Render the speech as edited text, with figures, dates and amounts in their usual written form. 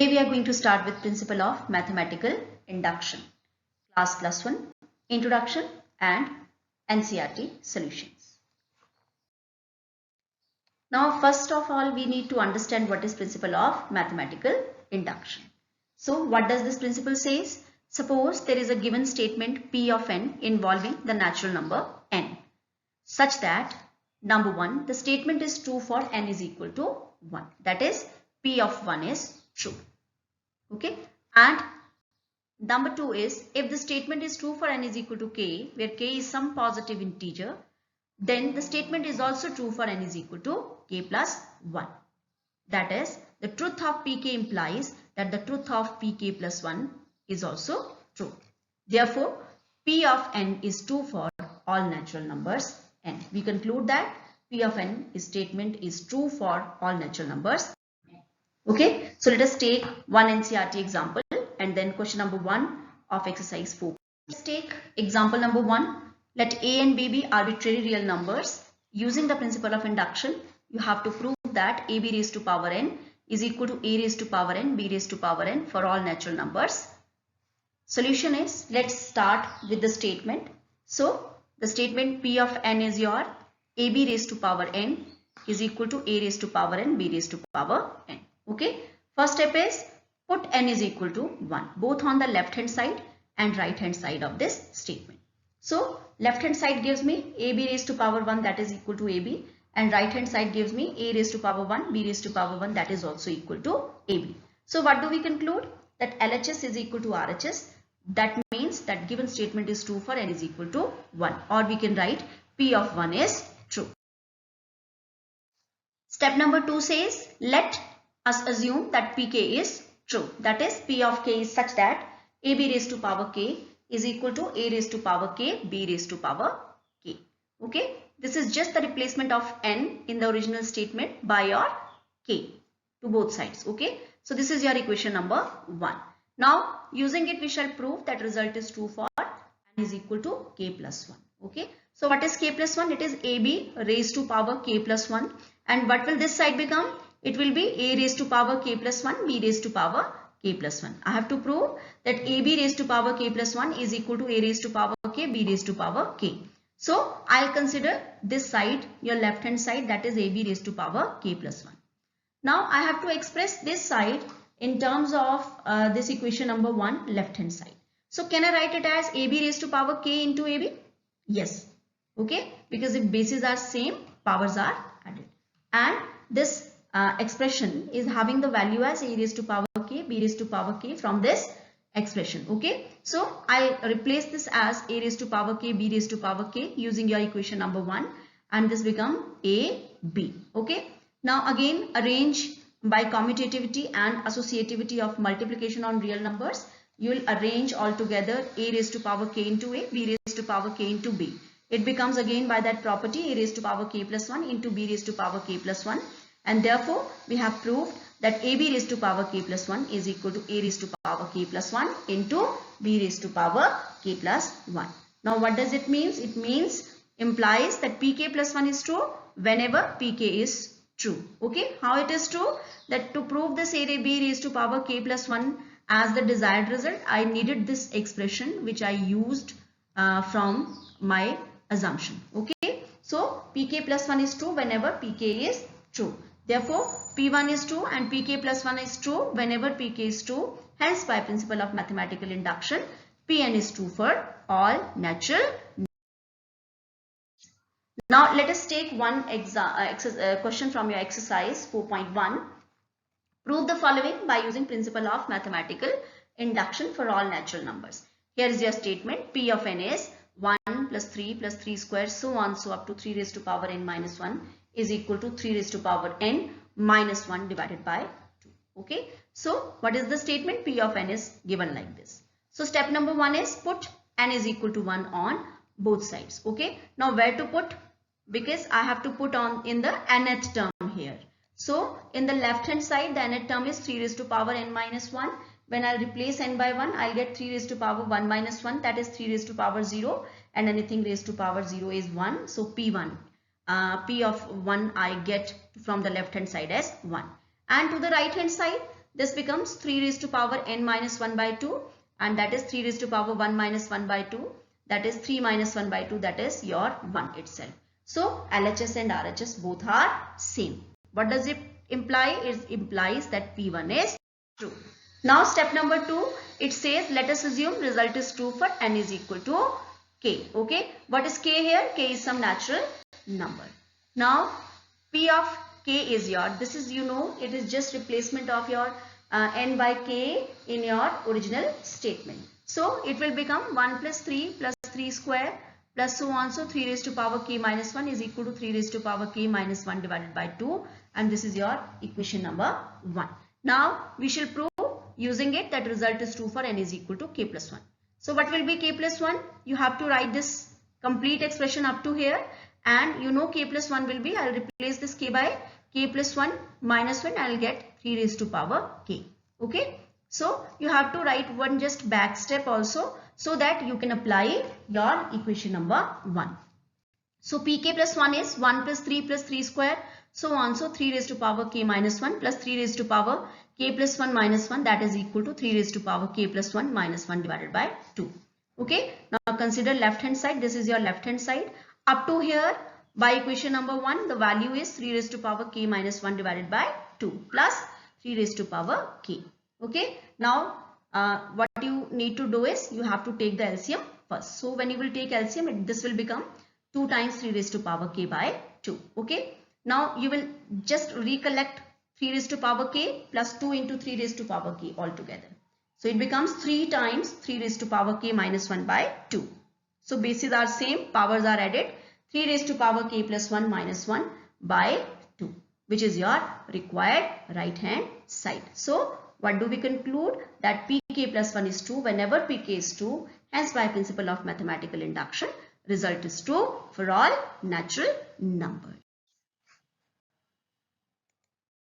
Today we are going to start with principle of mathematical induction, class plus 1, introduction and NCERT solutions. Now first of all we need to understand what is principle of mathematical induction. So what does this principle says? Suppose there is a given statement P of n involving the natural number n such that number 1, the statement is true for n is equal to 1, that is P of 1 is true. Okay, and number 2 is if the statement is true for n is equal to k, where k is some positive integer, then the statement is also true for n is equal to k plus 1. That is, the truth of pk implies that the truth of pk plus 1 is also true. Therefore, p of n is true for all natural numbers n. We conclude that p of n statement is true for all natural numbers. Okay, so let us take one NCERT example and then question number 1 of exercise 4. Let's take example number 1. Let a and b be arbitrary real numbers. Using the principle of induction, you have to prove that ab raised to power n is equal to a raised to power n, b raised to power n for all natural numbers. Solution is, let's start with the statement. So the statement p of n is your ab raised to power n is equal to a raised to power n, b raised to power n. Okay, first step is put n is equal to 1 both on the left hand side and right hand side of this statement. So left hand side gives me ab raised to power 1, that is equal to ab, and right hand side gives me a raised to power 1, b raised to power 1, that is also equal to ab. So what do we conclude? That LHS is equal to RHS. That means that given statement is true for n is equal to 1, or we can write p of 1 is true. Step number 2 says let us assume that pk is true, that is p of k is such that ab raised to power k is equal to a raised to power k, b raised to power k. Okay, this is just the replacement of n in the original statement by your k to both sides. Okay, so this is your equation number 1. Now using it we shall prove that result is true for n is equal to k plus 1. Okay, so what is k plus 1? It is ab raised to power k plus 1, and what will this side become? It will be a raised to power k plus 1, b raised to power k plus 1. I have to prove that ab raised to power k plus 1 is equal to a raised to power k, b raised to power k. So I'll consider this side your left hand side, that is ab raised to power k plus 1. Now I have to express this side in terms of this equation number 1 left hand side. So can I write it as ab raised to power k into ab? Yes. Okay, because if bases are same, powers are added, and this expression is having the value as a raised to power k, b raised to power k from this expression. Okay, so I replace this as a raised to power k, b raised to power k using your equation number 1, and this become a b. Okay, now again arrange by commutativity and associativity of multiplication on real numbers. You will arrange all together a raised to power k into a, b raised to power k into b. It becomes again by that property a raised to power k plus 1 into b raised to power k plus 1. And therefore, we have proved that ab raised to power k plus 1 is equal to a raised to power k plus 1 into b raised to power k plus 1. Now, what does it mean? It means implies that pk plus 1 is true whenever pk is true. Okay, how it is true? That to prove this a b raised to power k plus 1 as the desired result, I needed this expression which I used from my assumption. Okay, so pk plus 1 is true whenever pk is true. Therefore, P1 is true and Pk plus 1 is true whenever Pk is true. Hence, by principle of mathematical induction, Pn is true for all natural numbers. Now, let us take one question from your exercise 4.1. Prove the following by using principle of mathematical induction for all natural numbers. Here is your statement. P of n is 1 plus 3 square, so on, so up to 3 raised to power n minus 1 is equal to 3 raised to power n minus 1 divided by 2. Okay, so what is the statement? P of n is given like this. So step number 1 is put n is equal to 1 on both sides. Okay, now where to put? Because I have to put on in the nth term here. So in the left hand side the nth term is 3 raised to power n minus 1. When I replace n by 1, I'll get 3 raised to power 1 minus 1, that is 3 raised to power 0, and anything raised to power 0 is 1. So P1. P of 1 I get from the left hand side as 1. And to the right hand side, this becomes 3 raised to power n minus 1 by 2, and that is 3 raised to power 1 minus 1 by 2, that is 3 minus 1 by 2, that is your 1 itself. So LHS and RHS both are same. What does it imply? It implies that P1 is true. Now step number 2, it says let us assume result is true for n is equal to k. Okay, what is k here? K is some natural number. Now P of k is your, this is, you know, it is just replacement of your n by k in your original statement. So it will become 1 plus 3 plus 3 square plus so on, so 3 raised to power k minus 1 is equal to 3 raised to power k minus 1 divided by 2, and this is your equation number 1. Now we shall prove using it that result is true for n is equal to k plus 1. So what will be k plus 1? You have to write this complete expression up to here, and you know k plus 1 will be, I will replace this k by k plus 1 minus 1, I will get 3 raised to power k. Okay, so you have to write one just back step also, so that you can apply your equation number 1. So pk plus 1 is 1 plus 3 square, so on, so 3 raised to power k minus 1 plus 3 raised to power k plus 1 minus 1, that is equal to 3 raised to power k plus 1 minus 1 divided by 2. Okay, now consider left hand side, this is your left hand side. Up to here, by equation number 1, the value is 3 raised to power k minus 1 divided by 2 plus 3 raised to power k. Okay, now what you need to do is you have to take the LCM first. So when you will take LCM, this will become 2 times 3 raised to power k by 2. Okay, now you will just recollect 3 raised to power k plus 2 into 3 raised to power k altogether. So it becomes 3 times 3 raised to power k minus 1 by 2. So bases are same, powers are added. 3 raised to power k plus 1 minus 1 by 2, which is your required right hand side. So what do we conclude? That pk plus 1 is true whenever pk is true. Hence by principle of mathematical induction, result is true for all natural numbers.